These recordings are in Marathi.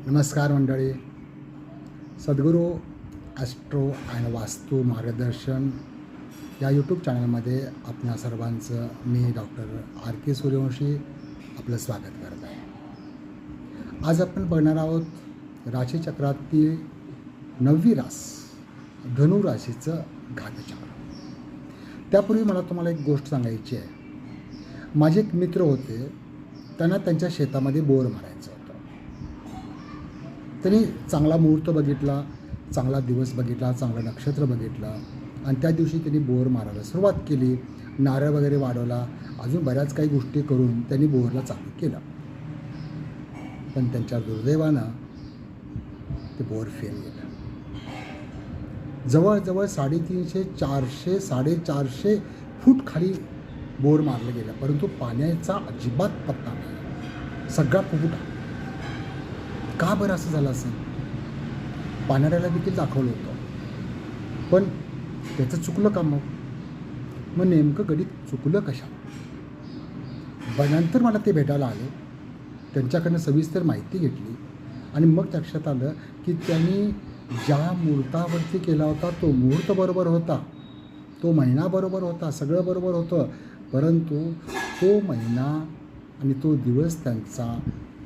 नमस्कार मंडळी. सद्गुरू ॲस्ट्रो अँड वास्तू मार्गदर्शन या यूट्यूब चॅनलमध्ये आपणा सर्वांचं मी डॉक्टर आर के सूर्यवंशी आपलं स्वागत करत आहे. आज आपण बघणार आहोत राशीचक्रातील 9वी रास धनु राशीचं घातचक्र. त्यापूर्वी मला तुम्हाला एक गोष्ट सांगायची आहे. माझे एक मित्र होते, त्यांना त्यांच्या शेतामध्ये बोर मारायचं होतं. त्यांनी चांगला मुहूर्त बघितला, चांगला दिवस बघितला, चांगलं नक्षत्र बघितलं आणि त्या दिवशी त्यांनी बोर मारायला सुरुवात केली. नारळ वगैरे वाढवला, अजून बऱ्याच काही गोष्टी करून त्यांनी बोरला चालू केलं. पण त्यांच्या दुर्दैवानं ते बोर फेल गेलं. जवळजवळ 350, 400, 450 फूट खाली बोर मारलं गेलं, परंतु पाण्याचा अजिबात पत्ता नाही. सगळा फुफुटा. का बरं असं झालं असेल? पाण्याला देखील दाखवलं होतं, पण त्याचं चुकलं का? मग नेमकं गणित चुकलं कशा? नंतर मला ते भेटायला आले, त्यांच्याकडनं सविस्तर माहिती घेतली आणि मग लक्षात आलं की त्यांनी ज्या मुहूर्तावरती केला होता तो मुहूर्त बरोबर होता, तो महिना बरोबर होता, सगळं बरोबर होतं, परंतु तो महिना आणि तो दिवस त्यांचा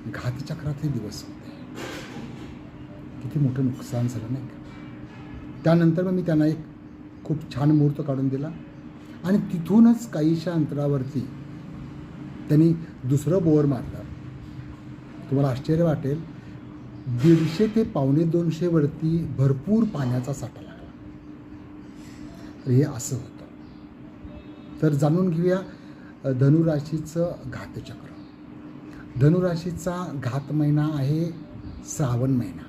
घातचक्रातले दिवस होते. किती मोठं नुकसान झालं नाही का? त्यानंतर मग मी त्यांना एक खूप छान मुहूर्त काढून दिला आणि तिथूनच काहीशा अंतरावरती त्यांनी दुसरं बोर मारलं. तुम्हाला आश्चर्य वाटेल, 150 ते 150 वरती भरपूर पाण्याचा साठा लागला. तर हे असं होतं. तर जाणून घेऊया धनुराशीचं घातचक्र. धनुराशीचा घात महिना आहे श्रावण महिना.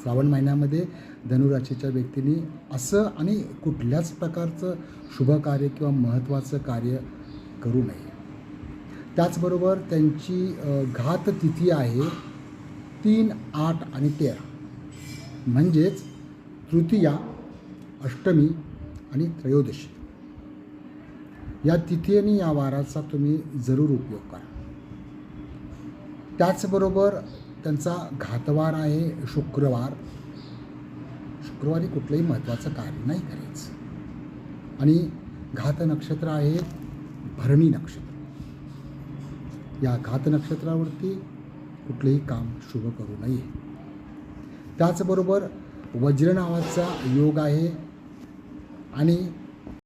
श्रावण महिन्यामध्ये धनुराशीच्या व्यक्तींनी असं आणि कुठल्याच प्रकारचं शुभ कार्य किंवा महत्त्वाचं कार्य करू नये. त्याचबरोबर त्यांची घात तिथी आहे 3, 8 आणि 13, म्हणजेच तृतीया, अष्टमी आणि त्रयोदशी. या तिथी आणि या वाराचा तुम्ही जरूर उपयोग करा. त्याचबरोबर त्यांचा घातवार आहे शुक्रवार. शुक्रवारी कुठलंही महत्त्वाचं कार्य नाही करायचं. आणि घात नक्षत्र आहे भरणी नक्षत्र. या घात नक्षत्रावरती कुठलेही काम शुभ करू नये. त्याचबरोबर वज्र नावाचा योग आहे आणि